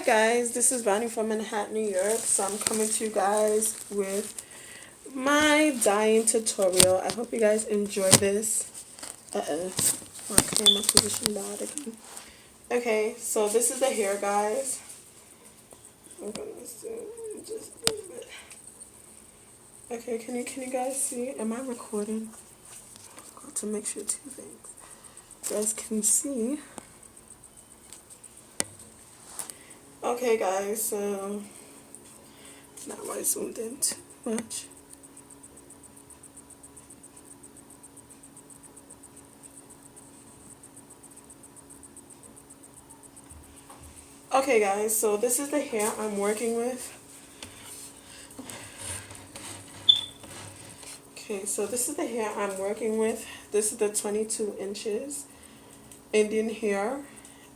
guys, this is Brownie from Manhattan, New York. So I'm coming to you guys with my dyeing tutorial. I hope you guys enjoy this. My camera position bad again. Okay, so this is the hair, guys. I'm gonna zoom just a little bit. Okay, can you guys see? Am I recording? Got to make sure two things. You guys can see. Okay, guys, so now I zoomed in too much. Okay, guys, so this is the hair I'm working with. Okay, so this is the hair I'm working with. This is the 22 inches Indian hair,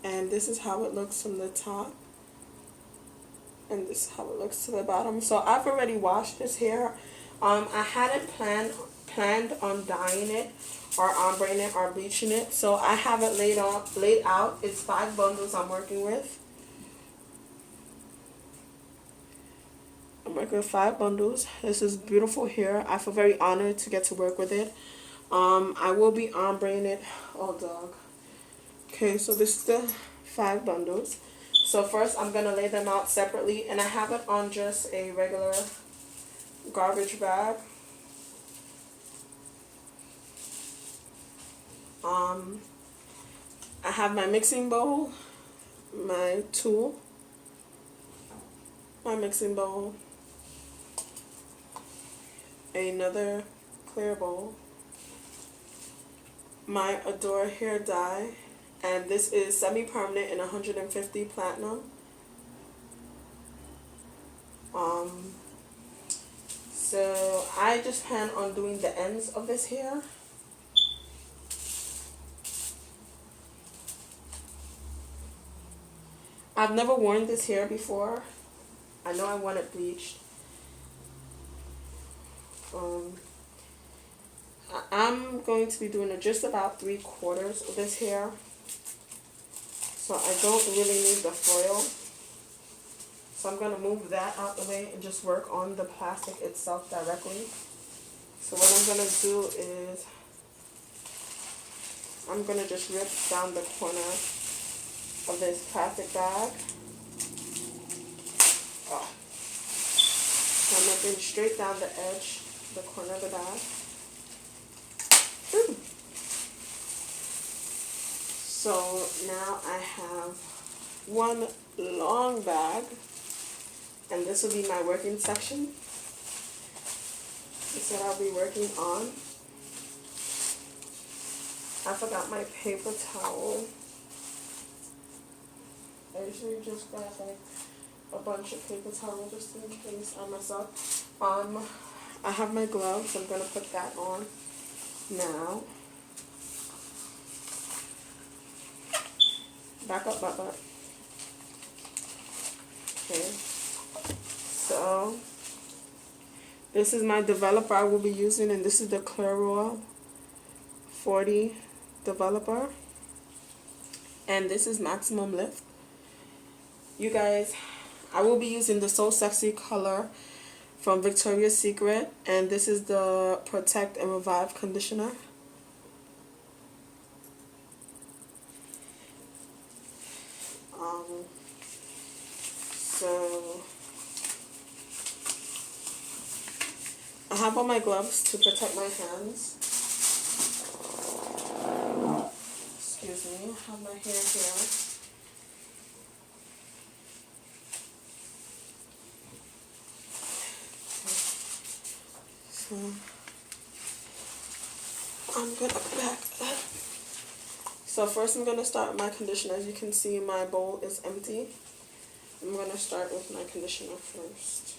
and this is how it looks from the top, and this is how it looks to the bottom. So I've already washed this hair. I hadn't planned on dyeing it or ombreing it or bleaching it, so I have it laid out. It's 5 bundles I'm working with. I'm working with 5 bundles. This is beautiful hair. I feel very honored to get to work with it. I will be ombreing it. Oh, dog. Okay, so this is the 5 bundles. So first I'm going to lay them out separately, and I have it on just a regular garbage bag. I have my mixing bowl, my tool, my mixing bowl, another clear bowl, my Adore hair dye, and this is semi-permanent in 150 platinum. So I just plan on doing the ends of this hair. I've never worn this hair before. I know I want it bleached. I'm going to be doing just about 3/4 of this hair, so I don't really need the foil. So I'm going to move that out the way and just work on the plastic itself directly. So what I'm going to do is I'm going to just rip down the corner of this plastic bag. I'm ripping straight down the edge, the corner of the bag. So now I have one long bag, and this will be my working section. This is what I'll be working on. I forgot my paper towel. I usually just grab like a bunch of paper towels just in case I mess up. I have my gloves. I'm gonna put that on now. Back up, back up. Okay. So this is my developer I will be using, and this is the Clairol 40 developer, and this is Maximum Lift. You guys, I will be using the So Sexy color from Victoria's Secret, and this is the Protect and Revive conditioner. So I have on my gloves to protect my hands. Excuse me, I have my hair here. So I'm gonna back up. So first I'm gonna start with my conditioner. As you can see, my bowl is empty. I'm gonna start with my conditioner first.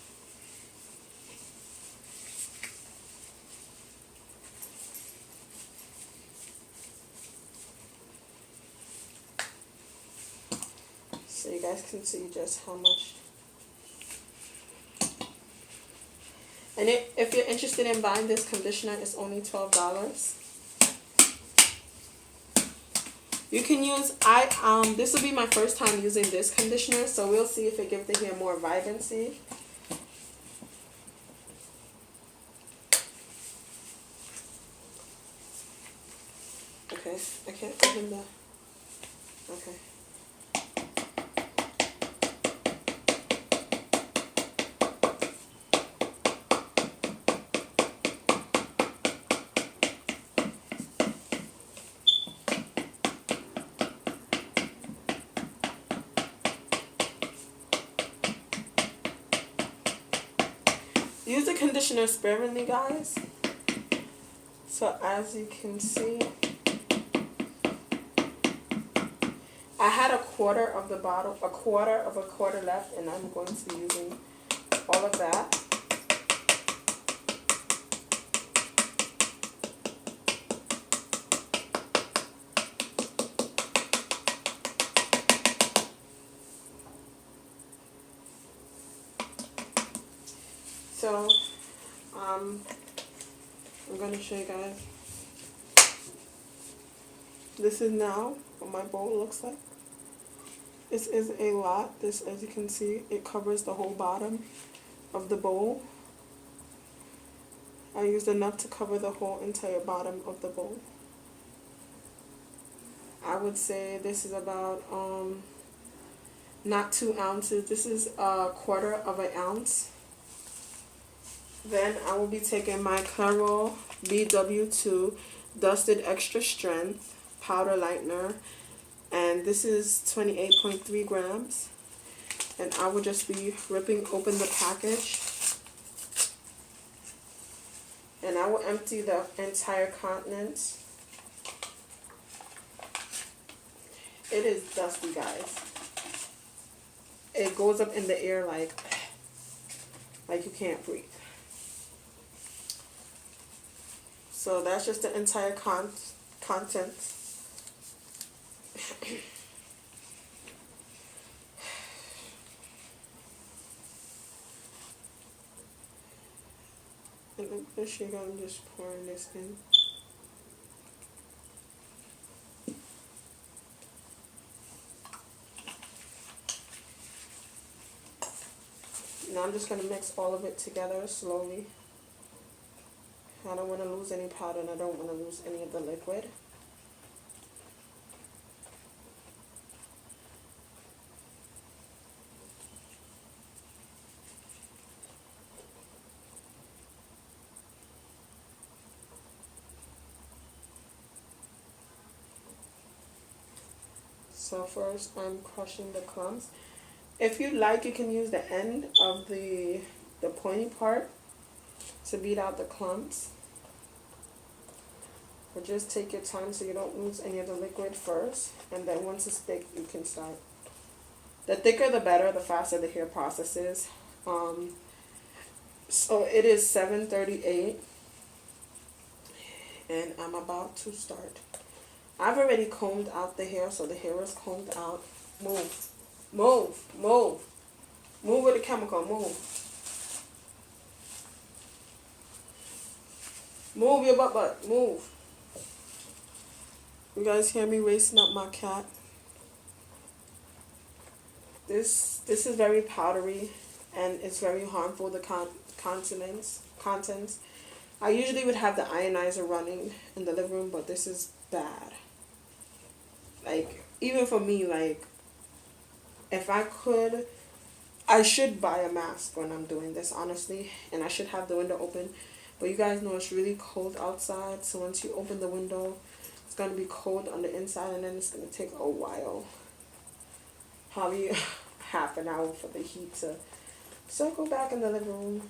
So you guys can see just how much. And if you're interested in buying this conditioner, it's only $12. You can use, this will be my first time using this conditioner, so we'll see if it gives the hair more vibrancy. Okay, I can't open the, okay. Use the conditioner sparingly, guys. So as you can see, I had a quarter of the bottle, a quarter left, and I'm going to be using all of that. So, I'm going to show you guys. This is now what my bowl looks like. This is a lot. This, as you can see, it covers the whole bottom of the bowl. I used enough to cover the whole entire bottom of the bowl. I would say this is about, not 2 ounces. This is a quarter of an ounce. Then I will be taking my Ombre Pt.2 Dusted Extra Strength Powder Lightener, and this is 28.3 grams. And I will just be ripping open the package, and I will empty the entire contents. It is dusty, guys. It goes up in the air like you can't breathe. So that's just the entire contents. And I'm just pouring this in. Now I'm just going to mix all of it together slowly. I don't want to lose any powder, and I don't want to lose any of the liquid. So first I'm crushing the clumps. If you like, you can use the end of the pointy part to beat out the clumps. But just take your time so you don't lose any of the liquid first, and then once it's thick, you can start. The thicker the better, the faster the hair processes. So it is 7:38, and I'm about to start. I've already combed out the hair, so the hair is combed out. Move, move, move, move with the chemical. Move, move your butt, move. You guys hear me racing up my cat? This is very powdery, and it's very harmful. The contents. I usually would have the ionizer running in the living room, but this is bad. Like, even for me, like, if I could, I should buy a mask when I'm doing this, honestly, and I should have the window open. But you guys know it's really cold outside, so once you open the window, it's going to be cold on the inside, and then it's going to take a while, probably half an hour for the heat to circle back in the living room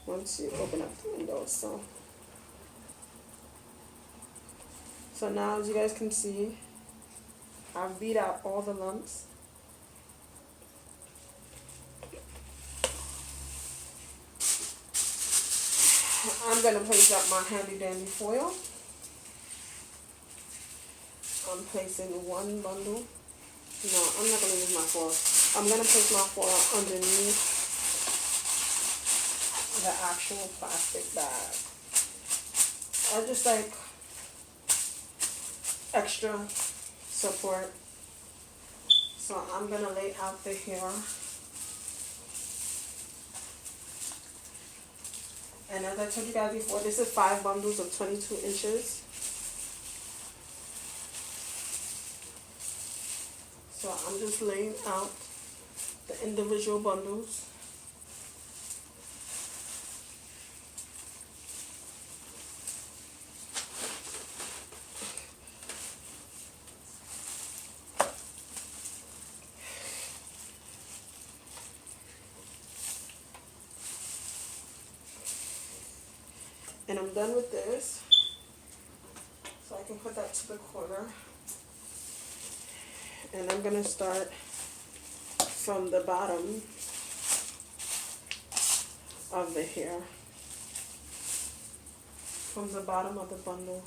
once you open up the windows. So now, as you guys can see, I've beat out all the lumps. I'm going to place up my handy dandy foil. I'm placing one bundle. No, I'm not going to use my foil. I'm going to place my foil underneath the actual plastic bag. I just like extra support. So I'm going to lay out the hair. And as I told you guys before, this is 5 bundles of 22 inches. So I'm just laying out the individual bundles. And I'm done with this, so I can put that to the corner. And I'm going to start from the bottom of the hair, from the bottom of the bundle.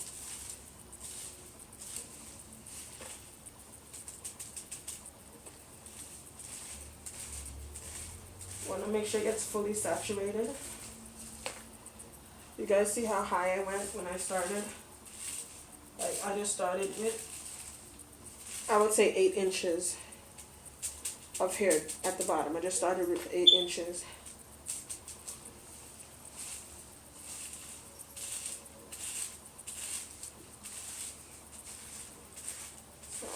Want to make sure it gets fully saturated. You guys see how high I went when I started? Like, I just started with, I would say 8 inches of hair at the bottom. I just started with 8 inches. So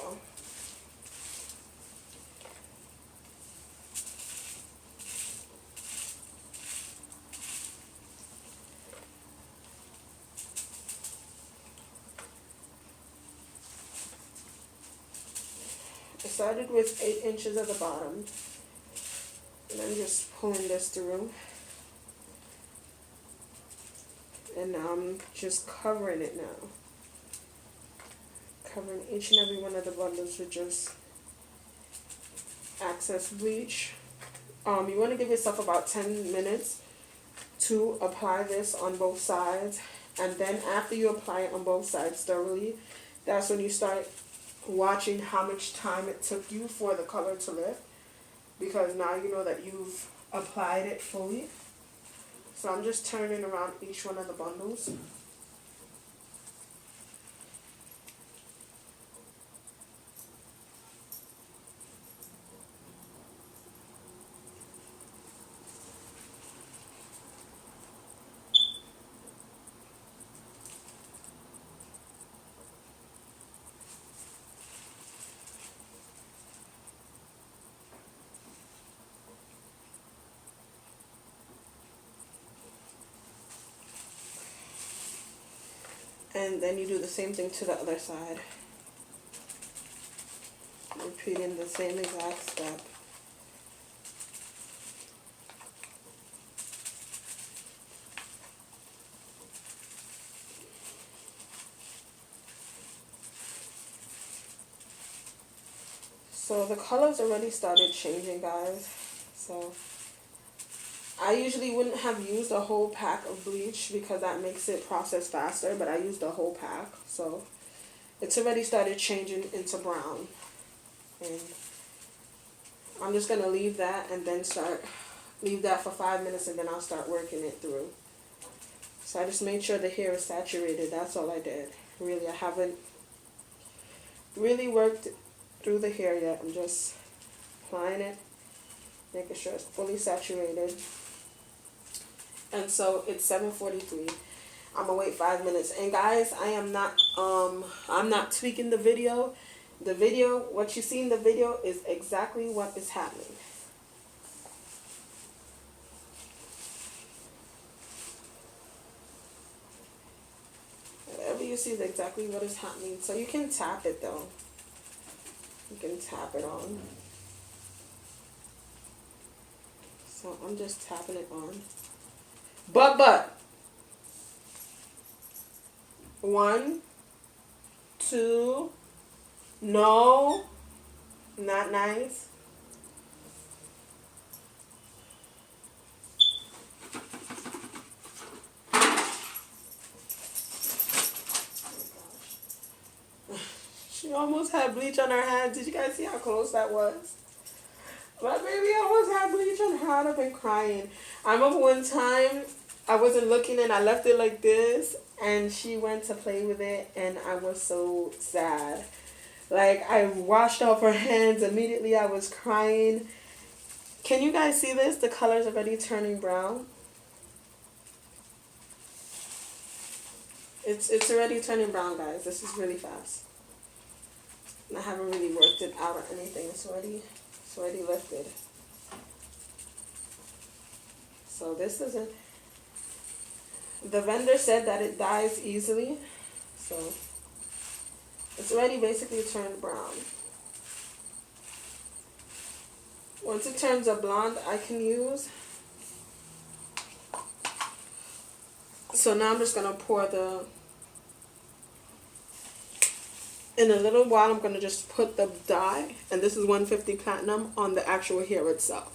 I started with 8 inches at the bottom, and I'm just pulling this through, and now I'm just covering it now, covering each and every one of the bundles with just excess bleach. You want to give yourself about 10 minutes to apply this on both sides, and then after you apply it on both sides thoroughly, that's when you start watching how much time it took you for the color to lift, because now you know that you've applied it fully. So I'm just turning around each one of the bundles. And then you do the same thing to the other side, repeating the same exact step. So the colors already started changing, guys. So I usually wouldn't have used a whole pack of bleach because that makes it process faster, but I used a whole pack. So it's already started changing into brown. And I'm just going to leave that and then leave that for 5 minutes, and then I'll start working it through. So I just made sure the hair is saturated. That's all I did. Really, I haven't really worked through the hair yet. I'm just applying it, making sure it's fully saturated. And so it's 7:43. I'm gonna wait 5 minutes. And guys, I'm not tweaking the video. The video, what you see in the video is exactly what is happening. Whatever you see is exactly what is happening. So you can tap it though. You can tap it on. So I'm just tapping it on. But. 1, 2, no, not nice. She almost had bleach on her hands. Did you guys see how close that was? My baby almost had bleach on her hand. I've been crying. I remember one time I wasn't looking and I left it like this, and she went to play with it, and I was so sad. Like, I washed off her hands immediately. I was crying. Can you guys see this? The color's already turning brown. It's already turning brown, guys. This is really fast. And I haven't really worked it out or anything. It's already lifted. So this isn't. The vendor said that it dyes easily. So it's already basically turned brown. Once it turns a blonde, I can use. So now I'm just going to pour in a little while, I'm going to just put the dye, and this is 150 Platinum, on the actual hair itself.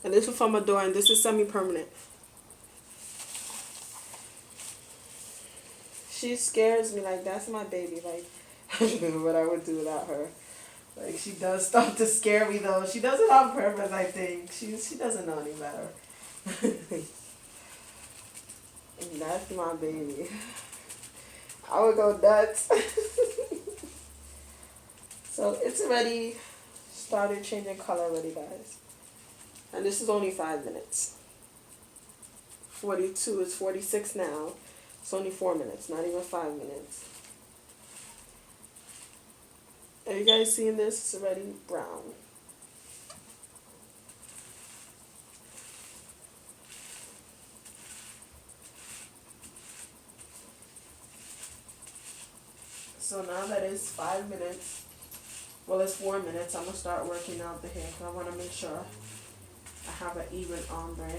And this is from Adore, and this is semi-permanent. She scares me, like, that's my baby. Like, I don't know what I would do without her. Like, she does stuff to scare me, though. She does it on purpose, I think. She doesn't know any better. And that's my baby. I would go nuts. So, it's already started changing color already, guys. And this is only 5 minutes. 42 is 46 now. It's only 4 minutes, not even 5 minutes. Are you guys seeing this? It's already brown. So now that it's 5 minutes, well, it's 4 minutes, I'm going to start working out the hair because I want to make sure I have an even ombre.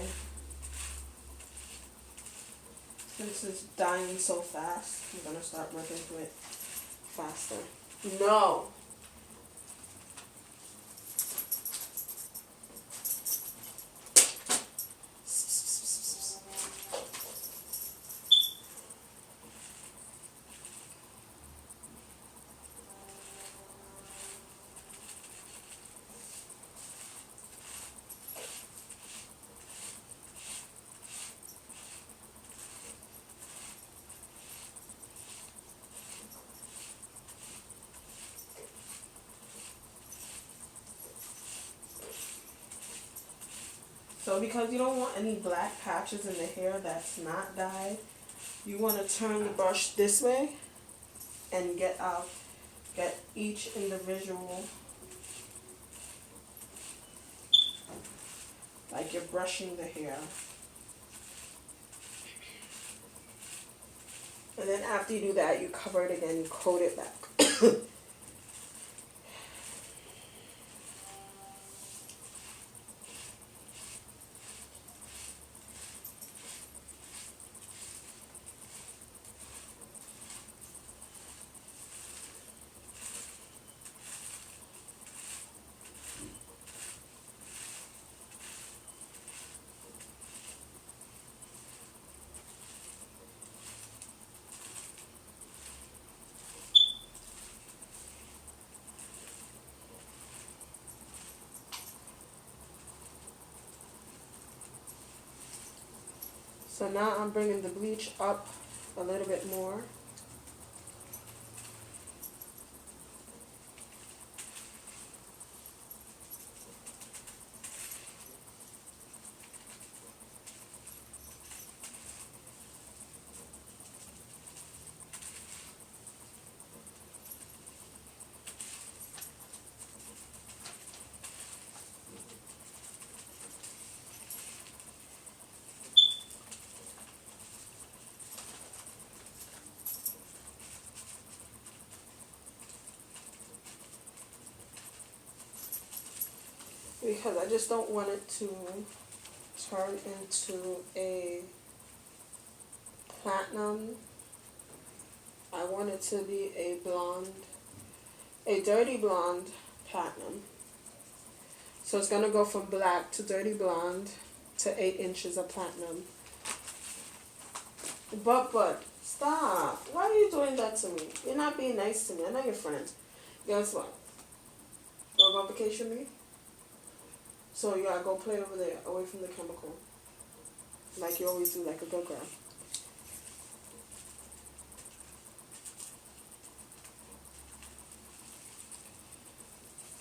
Since it's dying so fast, I'm going to start working through it faster. No! So because you don't want any black patches in the hair that's not dyed, you want to turn the brush this way and get each individual, like you're brushing the hair. And then after you do that, you cover it again, you coat it back. So now I'm bringing the bleach up a little bit more. Because I just don't want it to turn into a platinum. I want it to be a blonde, a dirty blonde platinum. So it's going to go from black to dirty blonde to 8 inches of platinum. But, stop. Why are you doing that to me? You're not being nice to me. I know you're friends. Guess what? Wanna go on vacation with me? So yeah, go play over there, away from the chemical. like you always do, like a good girl.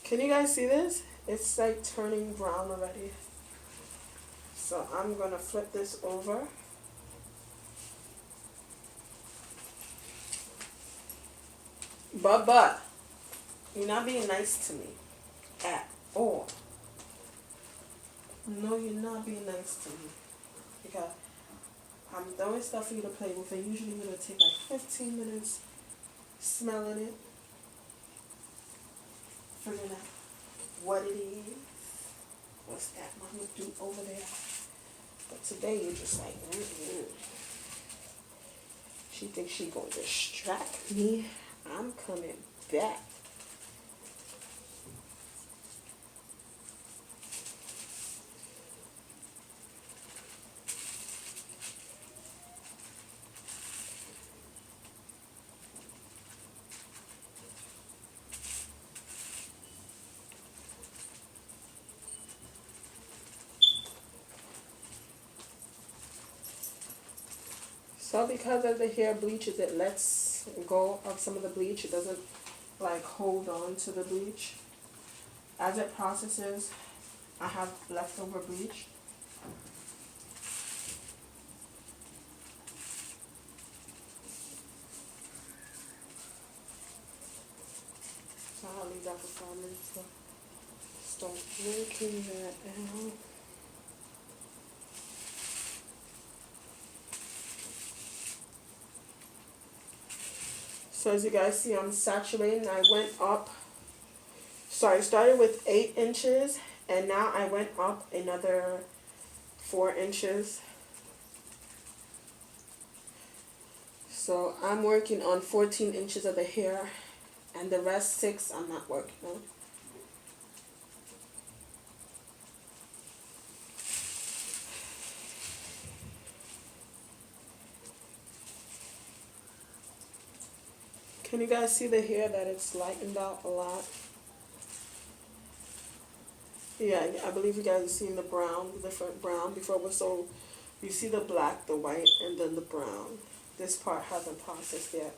Can you guys see this? It's like turning brown already. So I'm gonna flip this over. But, you're not being nice to me at all. No, you're not being nice to me. Because I'm throwing stuff for you to play with, and usually gonna take like 15 minutes smelling it, figuring out what it is. What's that mama do over there? But today you're just like, She thinks she gonna distract me. I'm coming back. So because of the hair bleaches, it lets go of some of the bleach. It doesn't like hold on to the bleach. As it processes, I have leftover bleach. So I'll leave that for 5 minutes to start working that out. So as you guys see, I'm saturating. I went up. So I started with 8 inches, and now I went up another 4 inches. So I'm working on 14 inches of the hair, and the rest 6 I'm not working on. Can you guys see the hair that it's lightened out a lot? Yeah, I believe you guys have seen the brown, the different brown. Before it was so, you see the black, the white, and then the brown. This part hasn't processed yet.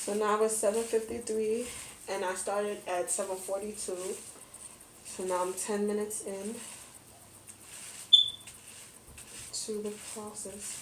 So now it's 7:53, and I started at 7:42. So now I'm 10 minutes in to the process.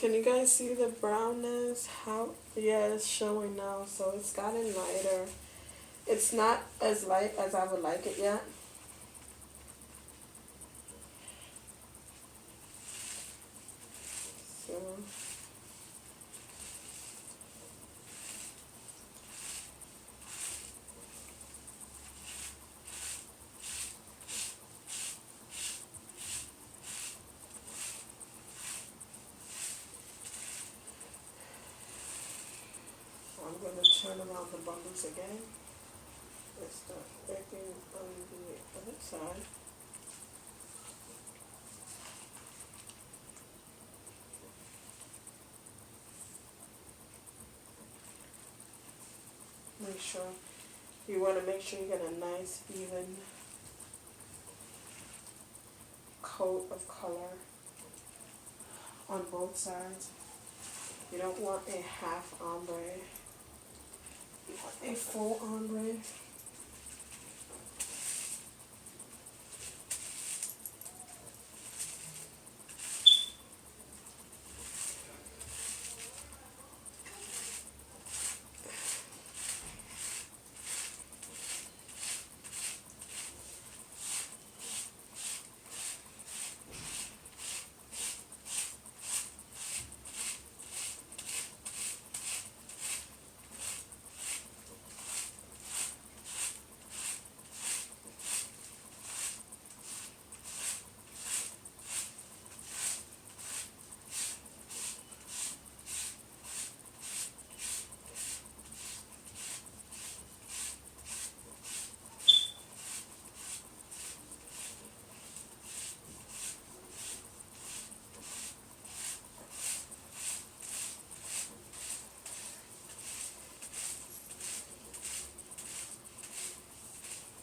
Can you guys see the brownness? How? Yeah, it's showing now. So it's gotten lighter. It's not as light as I would like it yet. So I'm going to turn around the bubbles again and start working on the other side. Make sure, you want to make sure you get a nice even coat of color on both sides. You don't want a half ombre. You want a full ombre.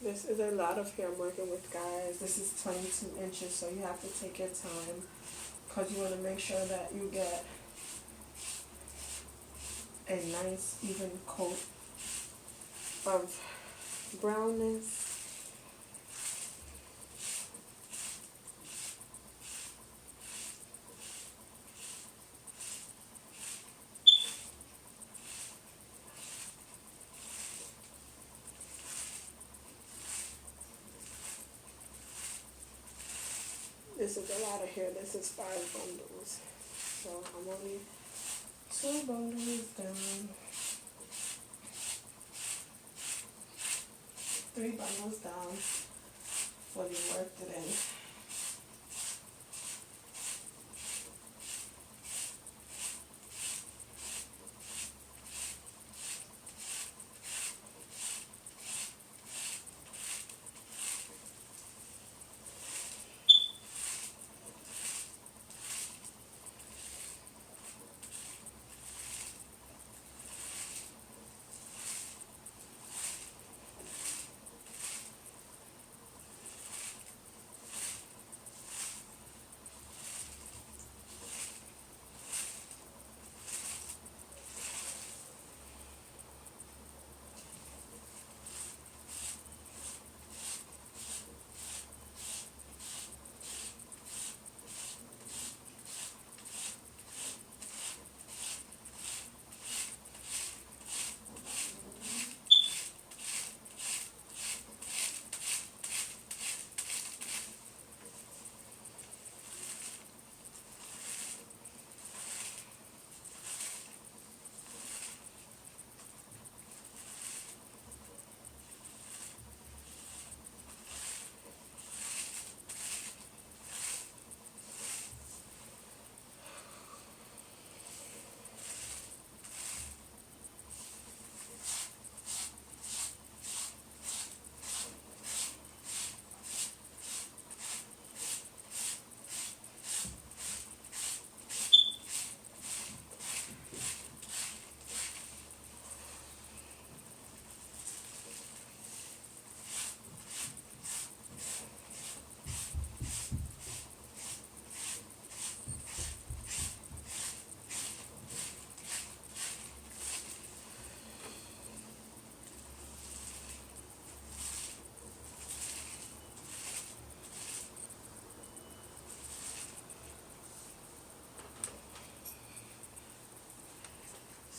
This is a lot of hair I'm working with, guys. This is 22 inches, so you have to take your time because you want to make sure that you get a nice even coat of brownness. This is a lot of hair. This is 5 bundles. So I'm only 2 bundles down. 3 bundles down. Fully worked it in.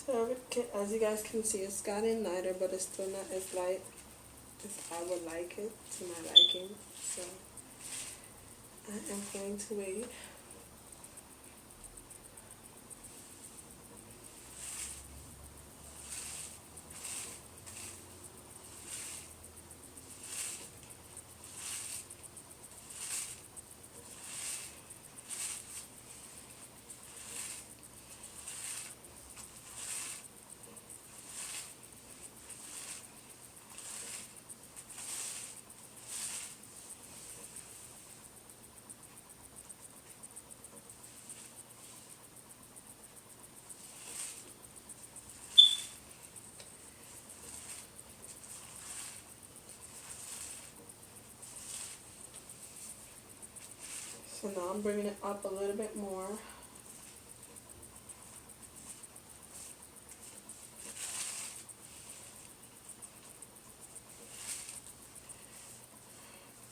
So as you guys can see, it's gotten lighter, but it's still not as light as I would like it, to my liking. So I am going to wait. So now I'm bringing it up a little bit more.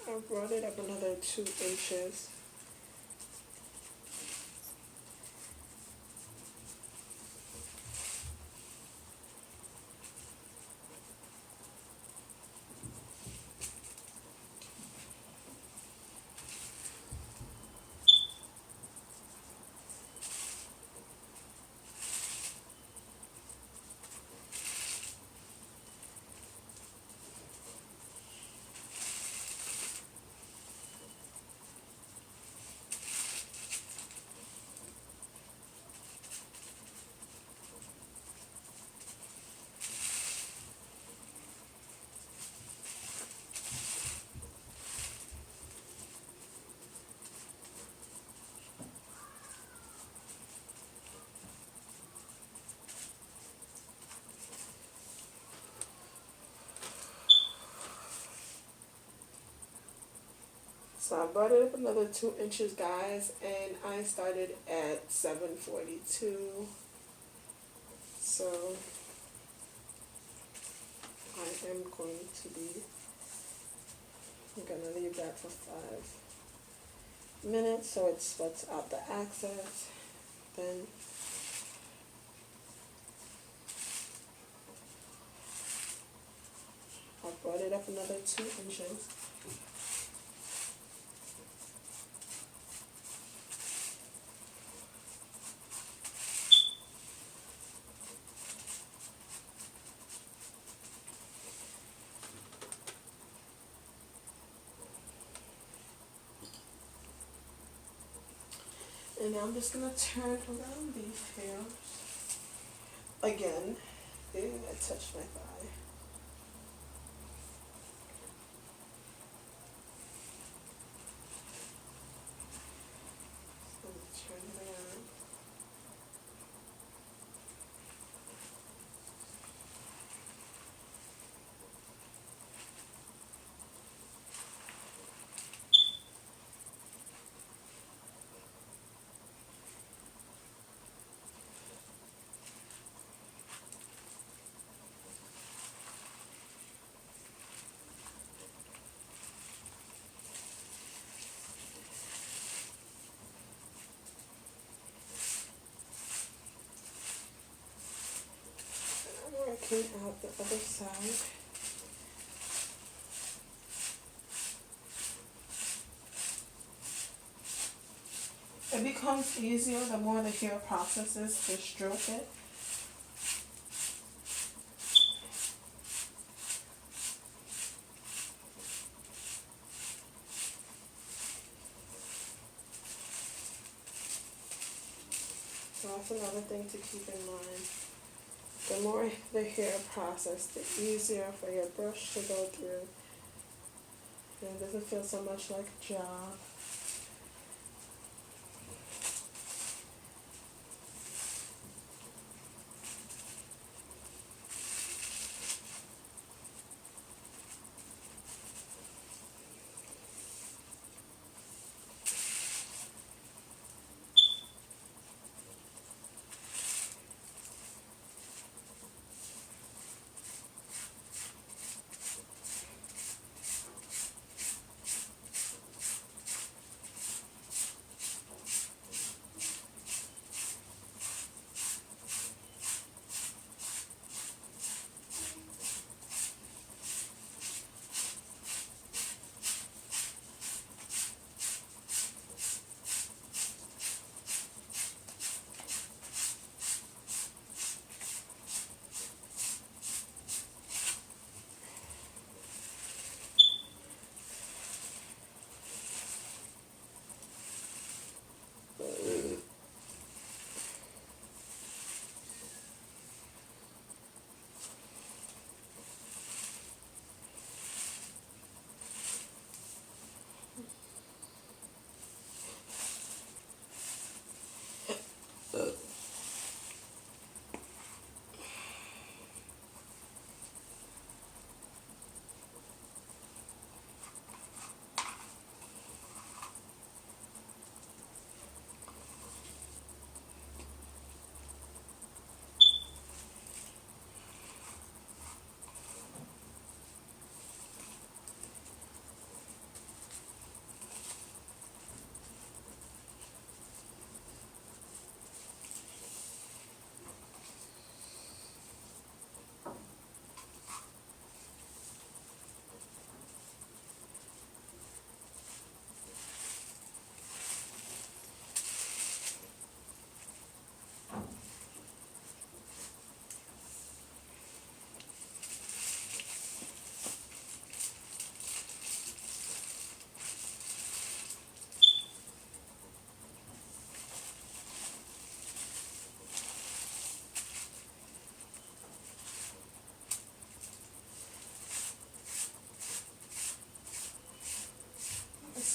I brought it up another 2 inches. So I brought it up another 2 inches, guys, and I started at 742. So I am going to be, I'm going to leave that for 5 minutes so it sweats out the excess. Then I brought it up another 2 inches. And now I'm just going to turn around these hairs. Again, ew, I touched my thigh. So turn it around. Working out the other side. It becomes easier the more the hair processes to stroke it. So that's another thing to keep in mind. The more the hair process, the easier for your brush to go through. And it doesn't feel so much like a job.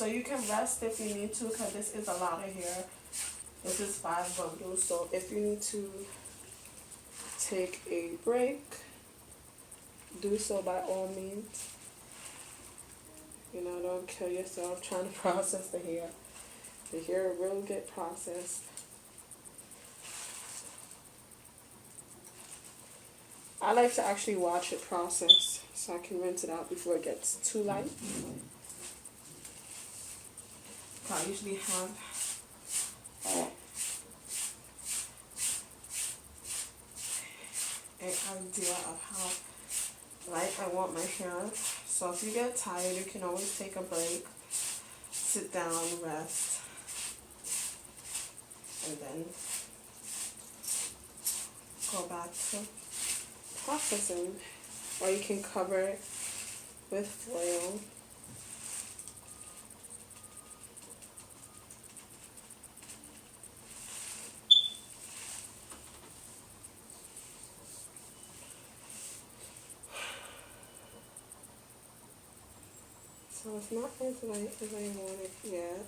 So you can rest if you need to, because this is a lot of hair. This is 5 bundles, so if you need to take a break, do so by all means. You know, don't kill yourself trying to process the hair. The hair will get processed. I like to actually watch it process so I can rinse it out before it gets too light. I usually have an idea of how light I want my hair. So if you get tired, you can always take a break, sit down, rest, and then go back to processing. Or you can cover it with foil. So it's not as light as I want it yet.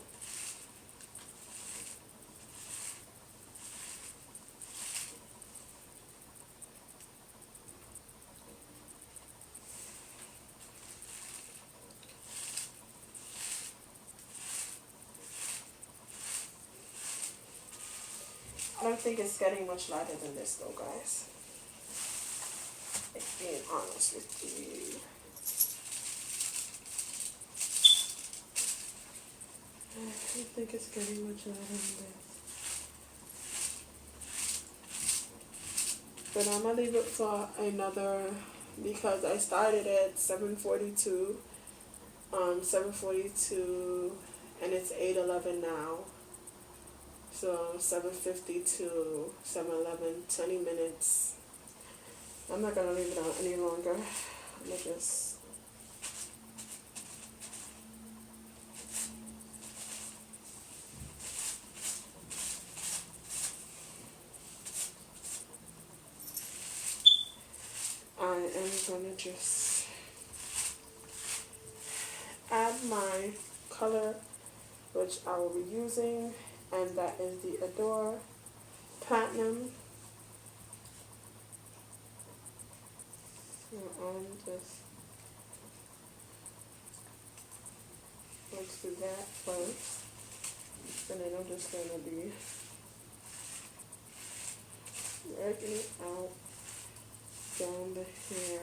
I don't think it's getting much lighter than this though, guys. If being honest with you. I don't think it's getting much lighter than this. But I'm gonna leave it for another, because I started at 7:42. 7:42, and it's 8:11 now. So 7:52, 7:11, 20 minutes. I'm not gonna leave it out any longer. I'm gonna just gonna just add my color, which I will be using, and that is the Adore Platinum. So I'm just going to do that first, and then I'm just going to be working it out down the hair.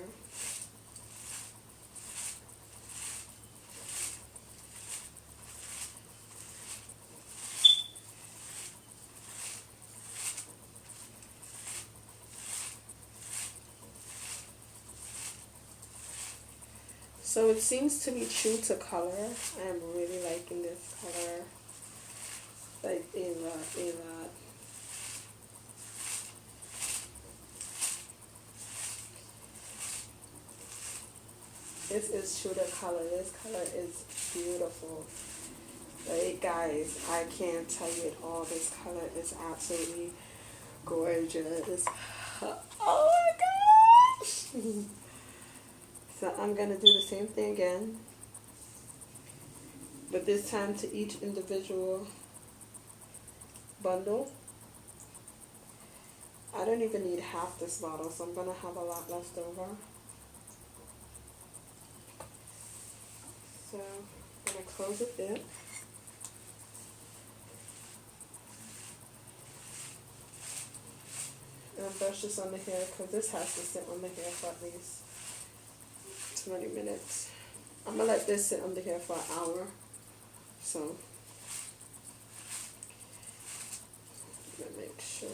So it seems to be true to color. I'm really liking this color, like a lot. This is true to color. This color is beautiful. Like, guys, I can't tell you it all. This color is absolutely gorgeous. Oh my gosh! So I'm going to do the same thing again, but this time to each individual bundle. I don't even need half this bottle, so I'm going to have a lot left over. So I'm going to close it there. And brush this on the hair, because this has to sit on the hair for at least 20 minutes. I'm going to let this sit on the hair for an hour. So, I'm going to make sure.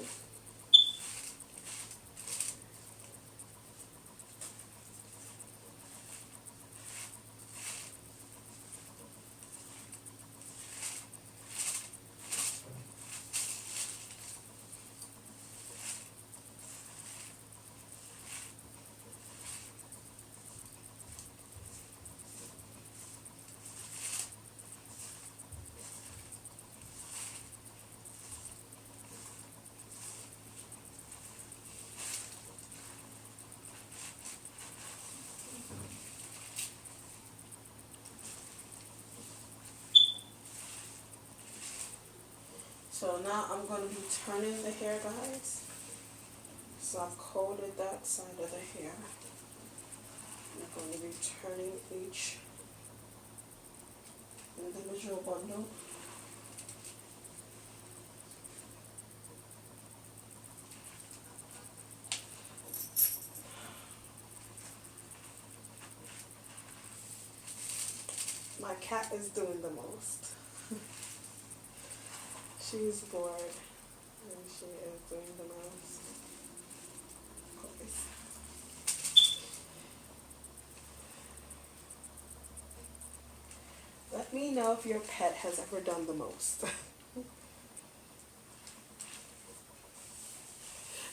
So now I'm going to be turning the hair, guys. So I've coated that side of the hair. I'm going to be turning each individual bundle. My cat is doing the most. She's bored and she is doing the most. Let me know if your pet has ever done the most.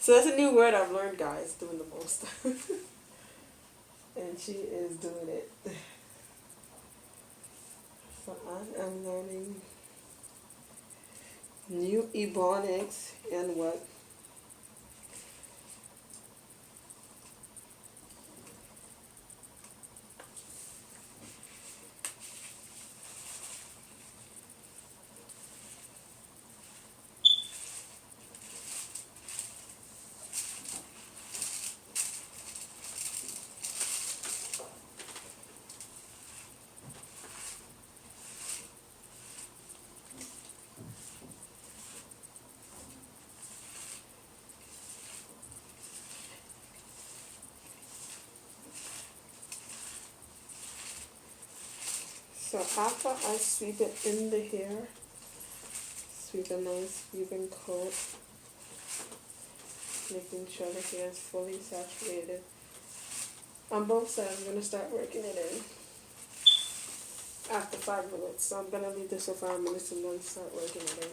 So that's a new word I've learned, guys, doing the most. And she is doing it. So I am learning new ebonics and what. So after I sweep it in the hair, sweep a nice even coat, making sure the hair is fully saturated. On both sides, I'm going to start working it in after 5 minutes. So I'm going to leave this for 5 minutes and then start working it in.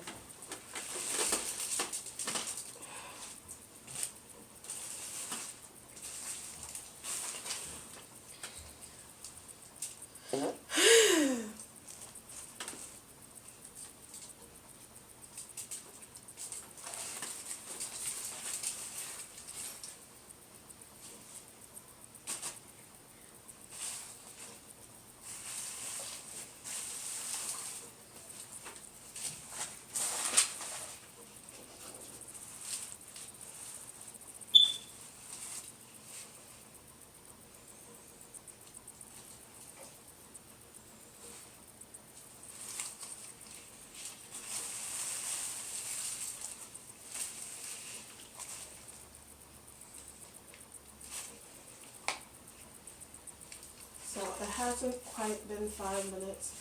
So it hasn't quite been 5 minutes,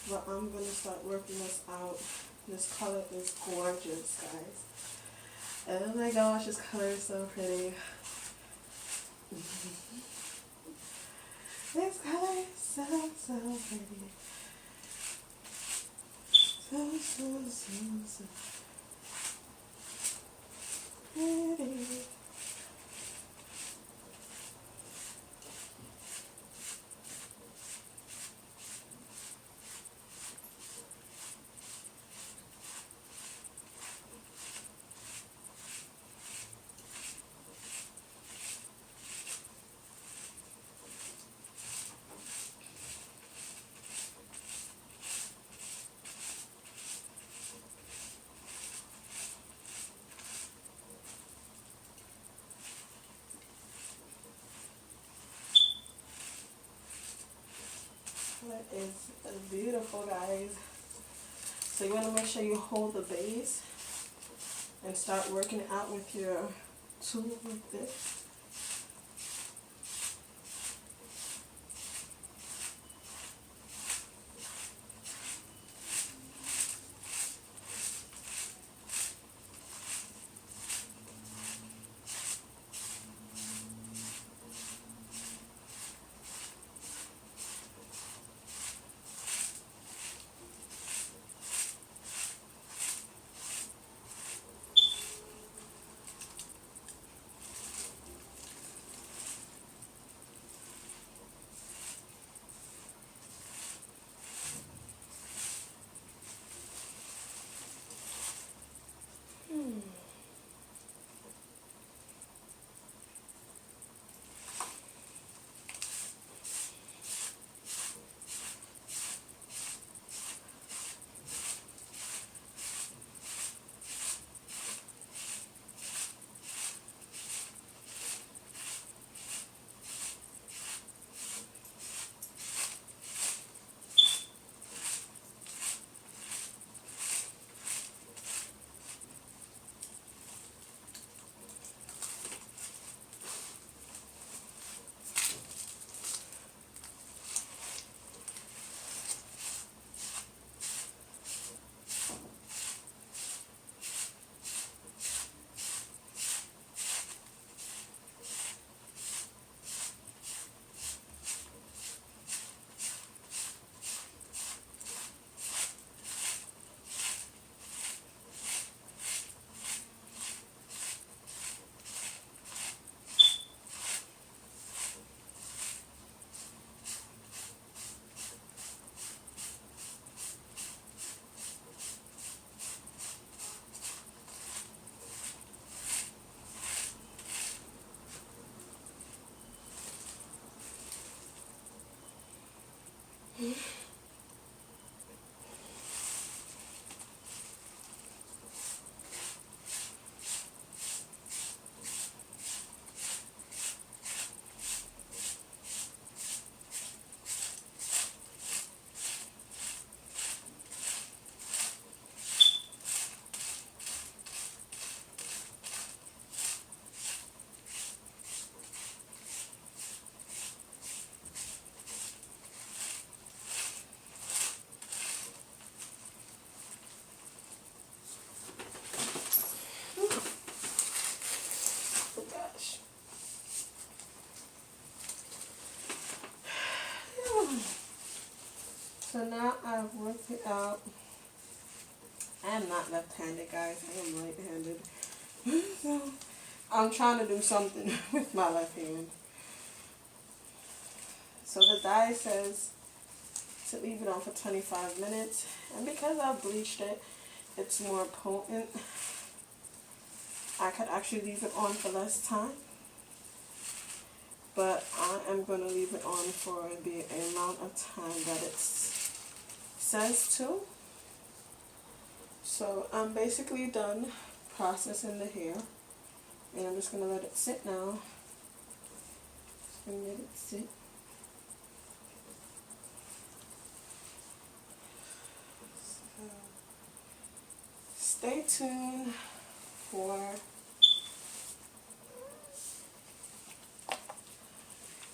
but I'm going to start working this out. This color is gorgeous, guys. Oh my gosh, this color is so pretty. This color is so, so pretty. So pretty. That is beautiful, guys. So you want to make sure you hold the base and start working it out with your tool like this. I am not left-handed, guys. I am right-handed. So, I'm trying to do something with my left hand. So the dye says to leave it on for 25 minutes. And because I've bleached it, it's more potent. I could actually leave it on for less time. But I am going to leave it on for the amount of time that it says to. So I'm basically done processing the hair. And I'm just going to let it sit now. Just going to let it sit. So, stay tuned for...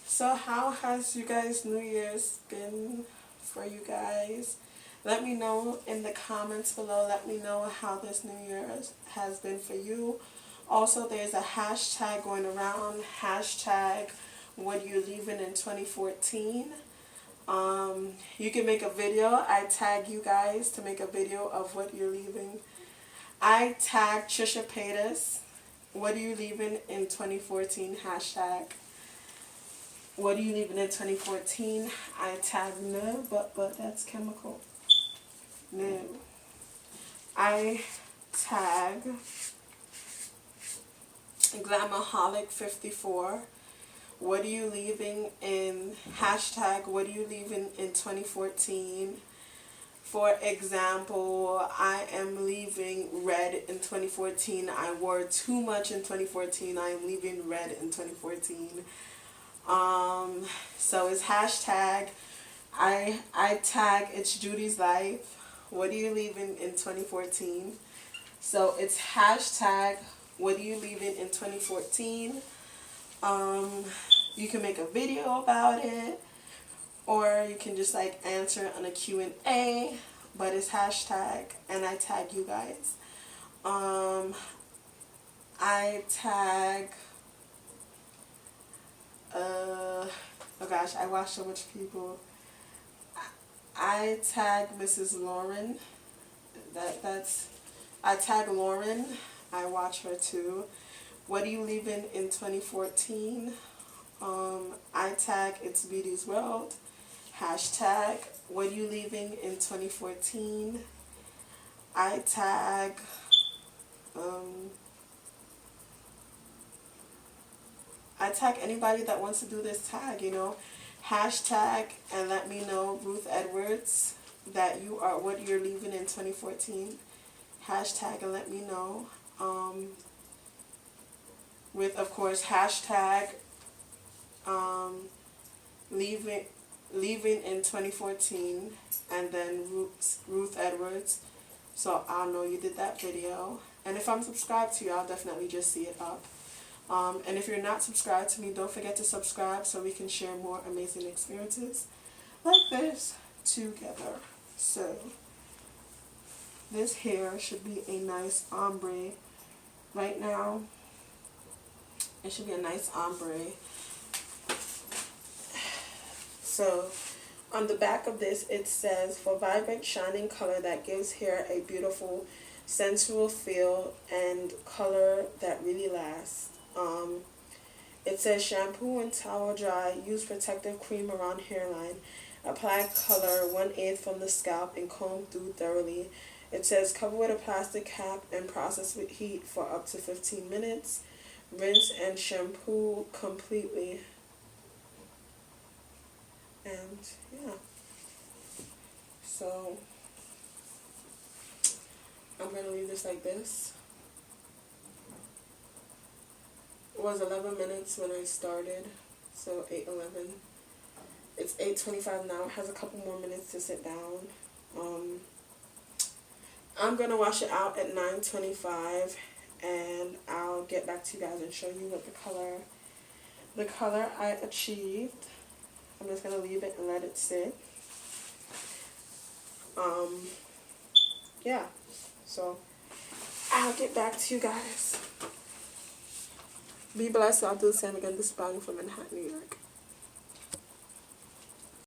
So how has you guys' New Year's been for you guys? Let me know in the comments below. Let me know how this New Year's has been for you. Also, there's a hashtag going around, hashtag what are you leaving in 2014. You can make a video. I tag you guys to make a video of what you're leaving. I tag Trisha Paytas, what are you leaving in 2014, hashtag. What are you leaving in 2014? I tag no, but that's chemical. No. I tag Glamaholic54. What are you leaving in hashtag? What are you leaving in 2014? For example, I am leaving red in 2014. I wore too much in 2014. I am leaving red in 2014. So it's hashtag, I tag It's Judy's Life. What are you leaving in 2014? So it's hashtag, what are you leaving in 2014? You can make a video about it, or you can just like answer on a Q&A, but it's hashtag, and I tag you guys. I tag, oh gosh, I watch so much people. I tag Mrs. Lauren. I tag Lauren. I watch her too. What are you leaving in 2014? I tag It's Beauty's World. Hashtag, what are you leaving in 2014? I tag, anybody that wants to do this tag, you know. Hashtag, and let me know, Ruth Edwards, that you are, what you're leaving in 2014. Hashtag, and let me know. With, of course, hashtag, leaving in 2014, and then Ruth Edwards, so I'll know you did that video. And if I'm subscribed to you, I'll definitely just see it up. And if you're not subscribed to me, don't forget to subscribe so we can share more amazing experiences like this together. So this hair should be a nice ombre right now. It should be a nice ombre. So on the back of this, it says, for vibrant shining color that gives hair a beautiful sensual feel and color that really lasts. It says, shampoo and towel dry, use protective cream around hairline, apply color 1/8 from the scalp and comb through thoroughly. It says, cover with a plastic cap and process with heat for up to 15 minutes. Rinse and shampoo completely. And yeah, so I'm going to leave this like this. It was 11 minutes when I started, so 8:11. It's 8:25 now. It has a couple more minutes to sit down. I'm going to wash it out at 9:25, and I'll get back to you guys and show you what the color I achieved. I'm just going to leave it and let it sit. Yeah, so I'll get back to you guys. Be blessed. I'll do the same again. This is Brownie from Manhattan, New York.